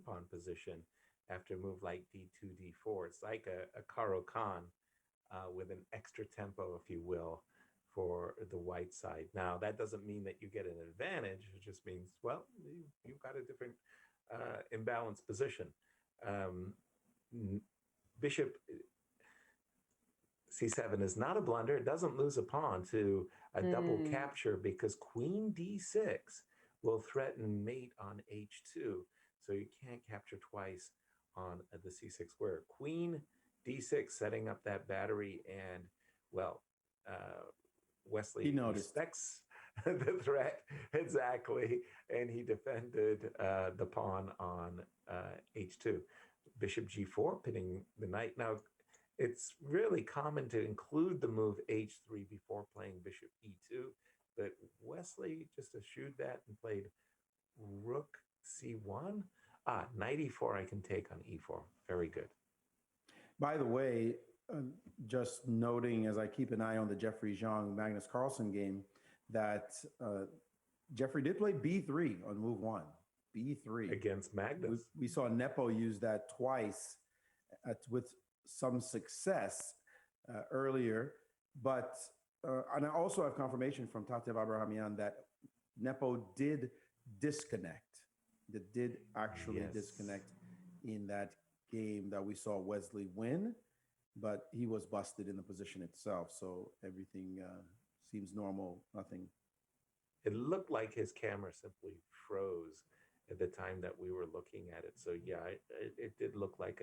pawn position after a move like d2, d4. It's like a Karo Kan with an extra tempo, if you will, for the white side. Now, that doesn't mean that you get an advantage. It just means, well, you've got a different imbalanced position. Um, Bishop c7 is not a blunder. It doesn't lose a pawn to a double capture because queen d6 will threaten mate on h2. So you can't capture twice on the c6 square. Queen d6 setting up that battery, and well, Wesley respects the threat exactly, and he defended the pawn on h2. Bishop g4, pinning the knight. Now, it's really common to include the move h3 before playing bishop e2, but Wesley just eschewed that and played rook c1. Knight e4 I can take on e4. Very good. By the way, just noting as I keep an eye on the Jeffrey Zhang Magnus Carlsen game that Jeffrey did play b3 on move one. b3 against Magnus. We saw Nepo use that twice with some success earlier, but and I also have confirmation from Tatev Abrahamian that Nepo did disconnect. That did actually disconnect in that game that we saw Wesley win, but he was busted in the position itself. So everything seems normal. Nothing. It looked like his camera simply froze at the time that we were looking at it. So yeah, it did look like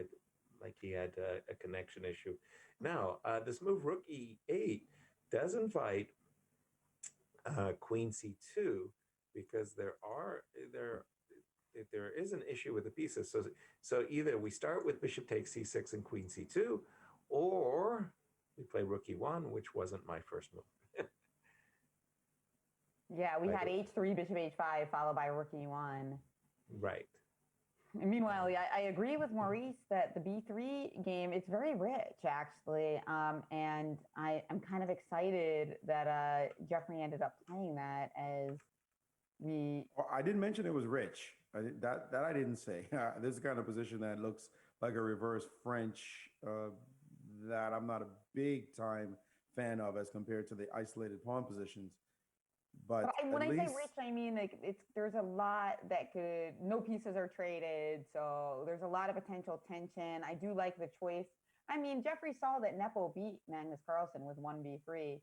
he had a connection issue. Now, this move rook e8 does invite queen c2 because there is an issue with the pieces. So either we start with bishop takes c6 and queen c2, or we play rook e1, which wasn't my first move. Yeah, we had h3, bishop h5, followed by rook e1. Right. And meanwhile, I agree with Maurice that the b3 game, it's very rich, actually. And I'm kind of excited that Jeffrey ended up playing that as we... Well, I didn't mention it was rich. That I didn't say. This is the kind of position that looks like a reverse French that I'm not a big time fan of as compared to the isolated pawn positions. But when I say rich, I mean like there's a lot that could, no pieces are traded, so there's a lot of potential tension. I do like the choice. I mean, Jeffrey saw that Nepo beat Magnus Carlsen with 1v3,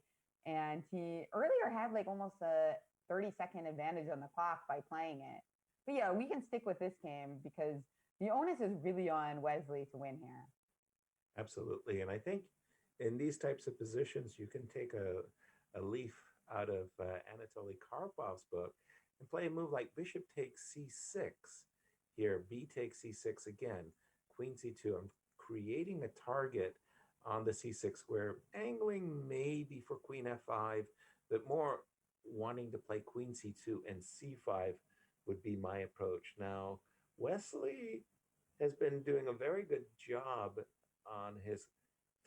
and he earlier had like almost a 30-second advantage on the clock by playing it. But yeah, we can stick with this game because the onus is really on Wesley to win here. Absolutely, and I think in these types of positions, you can take a leaf out of Anatoly Karpov's book and play a move like bishop takes c6 here, b takes c6 again, queen c2. I'm creating a target on the c6 square, angling maybe for queen f5, but more wanting to play queen c2 and c5 would be my approach. Now, Wesley has been doing a very good job on his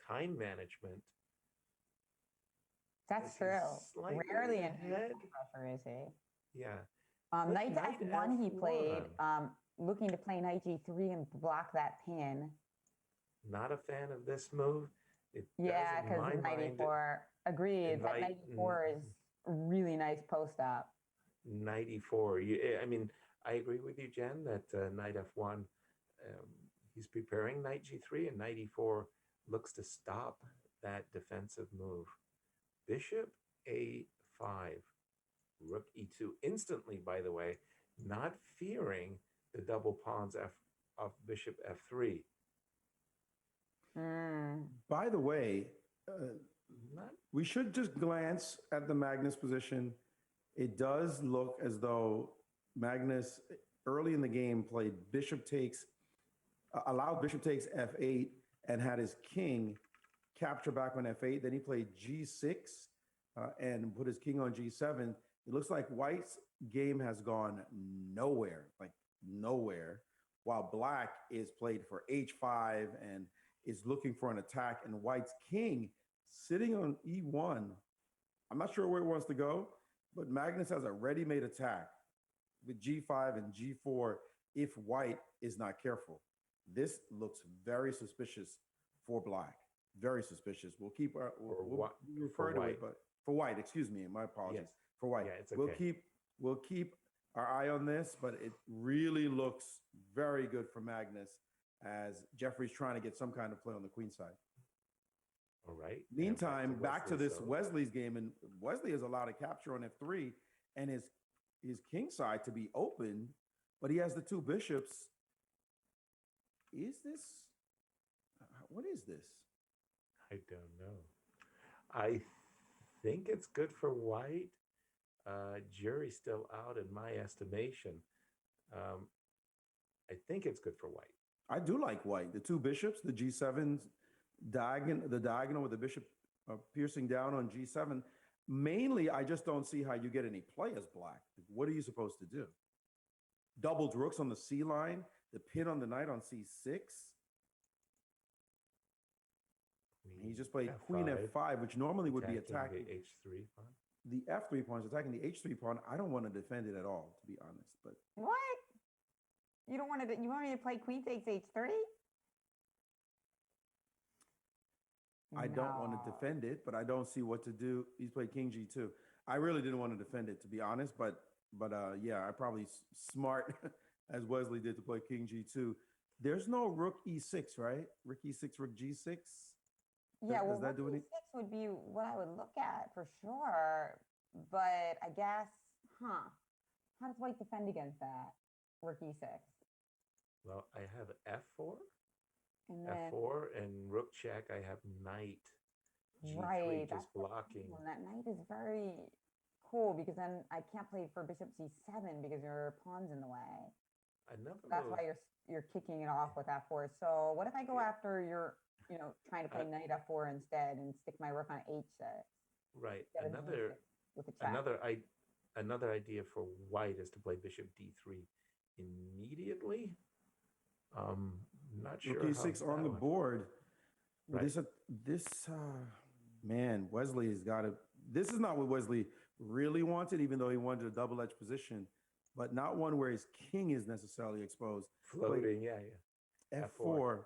time management. That's true. Rarely in pressure, is he? Yeah. Knight f1 he played, looking to play knight g3 and block that pin. Not a fan of this move. Yeah, because knight e4. Agreed. That knight e4 is a really nice post up. Knight e4. I mean, I agree with you, Jen, that knight f1, he's preparing knight g3, and knight e4 looks to stop that defensive move. Bishop a5, rook e2, instantly, by the way, not fearing the double pawns of bishop f3. By the way, we should just glance at the Magnus position. It does look as though Magnus early in the game played bishop takes, allowed bishop takes f8 and had his king capture back on f8. Then he played g6 and put his king on g7. It looks like White's game has gone nowhere, like nowhere, while Black is played for h5 and is looking for an attack, and White's king sitting on e1. I'm not sure where it wants to go, but Magnus has a ready-made attack with g5 and g4 if white is not careful. This looks very suspicious for black. Very suspicious. We'll keep our we'll refer to it, but for white, excuse me, my apologies. Yes. For white. Yeah, it's okay. We'll keep our eye on this, but it really looks very good for Magnus as Jeffrey's trying to get some kind of play on the queen side. All right. Meantime, back to this Wesley's game, and Wesley has allowed a capture on f3, and his king side to be open, but he has the two bishops. Is this what is this? I don't know. I think it's good for white. Jury's still out in my estimation. I think it's good for white. I do like white. The two bishops, the G7 the diagonal with the bishop piercing down on G7. Mainly, I just don't see how you get any play as black. What are you supposed to do? Doubled rooks on the C line, the pin on the knight on C6. He just played queen f5, which normally would be attacking the h3 pawn. The f3 pawn is attacking the h3 pawn. I don't want to defend it at all, to be honest. But what? You don't want to? You want me to play queen takes h3? I don't want to defend it, but I don't see what to do. He's played king g2. I really didn't want to defend it, to be honest. But yeah, I probably smart as Wesley did to play king g2. There's no rook e6, right? Rook e6, rook g6. Yeah, well, does that do rook any? e6 would be what I would look at for sure. But I guess, how does white defend against that? Rook e6. Well, I have f4. And then, f4 and rook check. I have knight g3 right, just blocking. And that knight is very cool because then I can't play for bishop c7 because your pawn's in the way. That's why you're kicking it off with f4. So what if I go after your, trying to play knight f4 instead and stick my rook on h6? Right. With a check. Another idea for white is to play bishop d3 immediately. Not sure. Rook e6 on the board. Right. Man, Wesley has got to. This is not what Wesley really wanted, even though he wanted a double-edged position, but not one where his king is necessarily exposed. Floating, yeah. f4.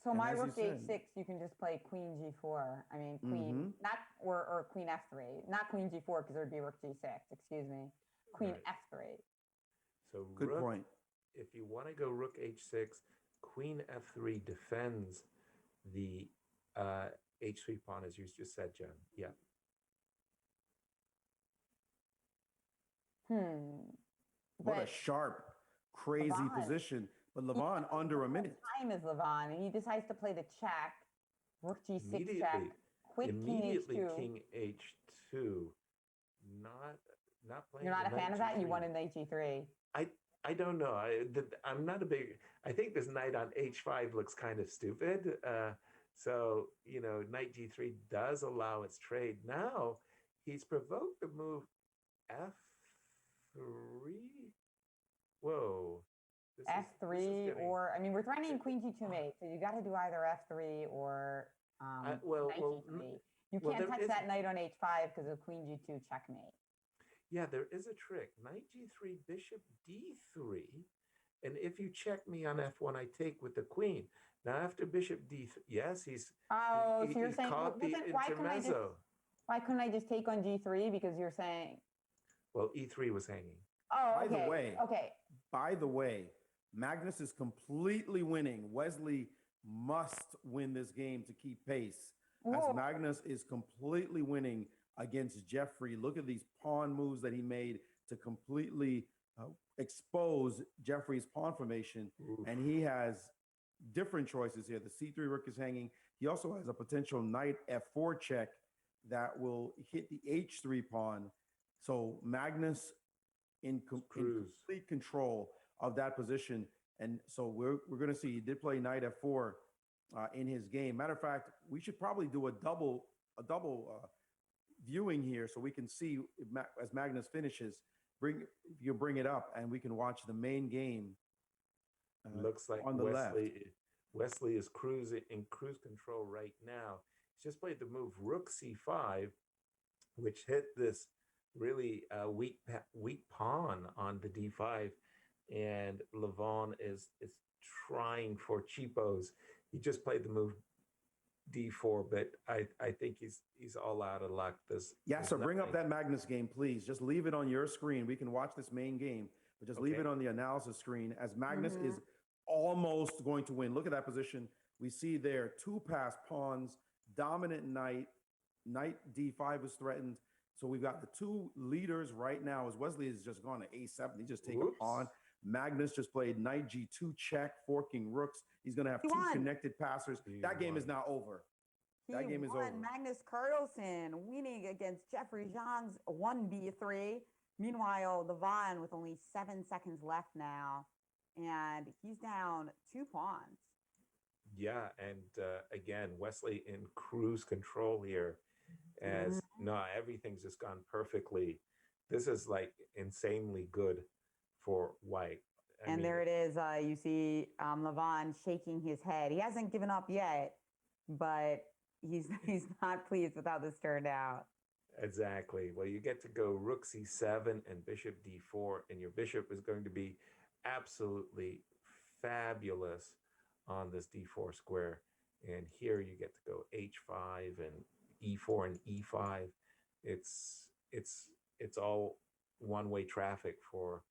So my rook h6, you can just play queen g4. I mean, queen, not or queen f3, not queen g4 because there would be rook g6. Excuse me, queen f3. So good point. If you want to go rook h6, queen f3 defends the h3 pawn, as you just said, Jen. Yeah. What a sharp, crazy position. But Levon under a minute. Time is Levon, and he decides to play the check. Rook g6 check. Quick immediately king h2. Not playing. You're not a fan of that? You wanted knight g3. I don't know. I'm not a big. I think this knight on h5 looks kind of stupid. So knight g3 does allow its trade. Now he's provoked the move f3. Whoa. F3 or I mean we're threatening queen g2 mate, so you got to do either f3 or knight g3. You can't touch that knight on h5 because of queen g2 checkmate. Yeah, there is a trick. Knight g3, bishop d3, and if you check me on f1, I take with the queen. Now after bishop d3, yes, he's so you're saying why couldn't I just take on g3 because you're saying? Well, e3 was hanging. Oh, okay. By the way, Magnus is completely winning. Wesley must win this game to keep pace. As Magnus is completely winning against Jeffrey. Look at these pawn moves that he made to completely expose Jeffrey's pawn formation. And he has different choices here. The c3 rook is hanging. He also has a potential knight f4 check that will hit the h3 pawn. So Magnus in complete control of that position. And so we're going to see he did play knight f4 in his game. Matter of fact, we should probably do a double viewing here so we can see as Magnus finishes. You bring it up and we can watch the main game. Looks like on the left. Wesley is in cruise control right now. He's just played the move rook c5, which hit this really weak pawn on the d5 and Levon is trying for cheapos. He just played the move D4, but I think he's all out of luck. Yeah, there's so bring up nothing. that Magnus game, please. Just leave it on your screen. We can watch this main game, but just leave Okay. it on the analysis screen as Magnus Mhm. is almost going to win. Look at that position. We see there two passed pawns, dominant knight. Knight D5 is threatened. So we've got the two leaders right now as Wesley has just gone to A7. He just take a Whoops. pawn. Magnus just played knight G2 check, forking rooks. He's going to have He two won. connected passers. He That game is won. now over. He That game is won. over. Magnus Carlsen winning against Jeffrey Zhang's 1B3. Meanwhile, Levon with only 7 seconds left now, and he's down 2 pawns. Yeah, and again, Wesley in cruise control here, as no, everything's just gone perfectly. This is like insanely good for White. And there it is. You see Levon shaking his head. He hasn't given up yet, but he's not pleased with how this turned out. Exactly. Well, you get to go rook c7 and bishop d4, and your bishop is going to be absolutely fabulous on this d4 square. And here you get to go h5 and e4 and e5. It's all one-way traffic for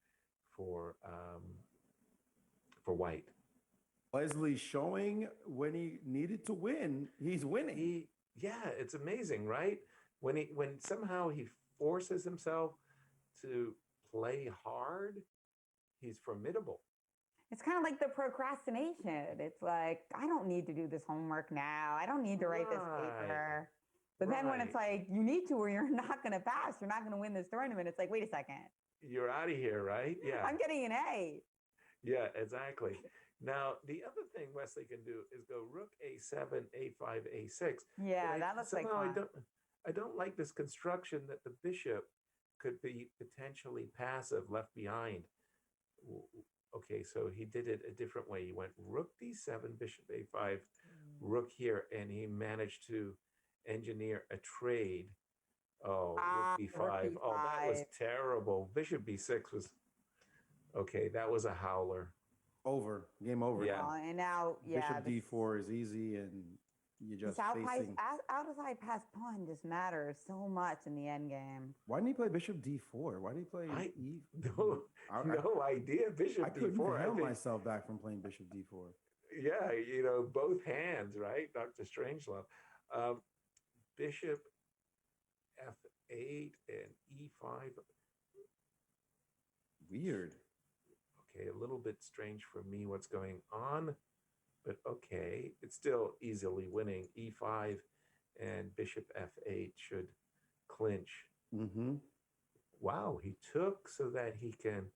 White. Wesley showing when he needed to win, he's winning. Yeah, it's amazing, right? When somehow he forces himself to play hard, he's formidable. It's kind of like the procrastination. It's like, I don't need to do this homework now. I don't need to write this paper. But then when it's like, you need to, or you're not going to pass, you're not going to win this tournament. It's like, wait a second. You're out of here, right? Yeah. I'm getting an A. Yeah, exactly. Now, the other thing Wesley can do is go rook a7, a5, a6. Yeah, that looks like fun. I don't like this construction that the bishop could be potentially passive, left behind. Okay, so he did it a different way. He went rook d7, bishop a5, rook here, and he managed to engineer a trade. Oh, rook b5. Rook b5. Oh, that was terrible. Bishop b6 was okay. That was a howler. Over. Game over. Yeah. And now, yeah. Bishop d4 is easy, and you just facing. Outside pass pawn just matters so much in the end game. Why didn't he play bishop d4? Why did he play e? No idea. Bishop I d4. couldn't held myself back from playing bishop d4. Yeah, both hands, right, Dr. Strangelove. Bishop f8 and e5. Weird. Okay, a little bit strange for me what's going on, but okay, it's still easily winning. e5 and bishop f8 should clinch. Wow, he took so that he can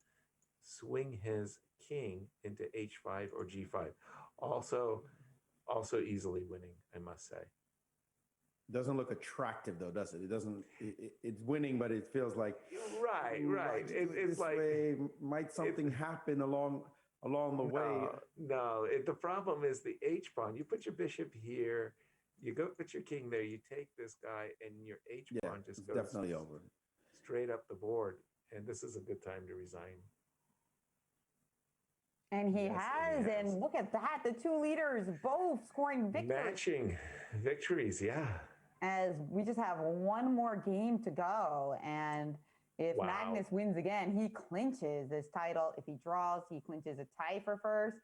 swing his king into h5 or g5. Also easily winning, I must say. Doesn't look attractive though, does it? It doesn't. It's winning, but it feels like right. It's like might something happen along the way. No. The problem is the H pawn. You put your bishop here, you go put your king there. You take this guy, and your H pawn just goes definitely over, straight up the board. And this is a good time to resign. And he has. And look at that. The two leaders both scoring victories. Matching victories, yeah. As we just have one more game to go. And if Magnus wins again, he clinches this title. If he draws, he clinches a tie for first.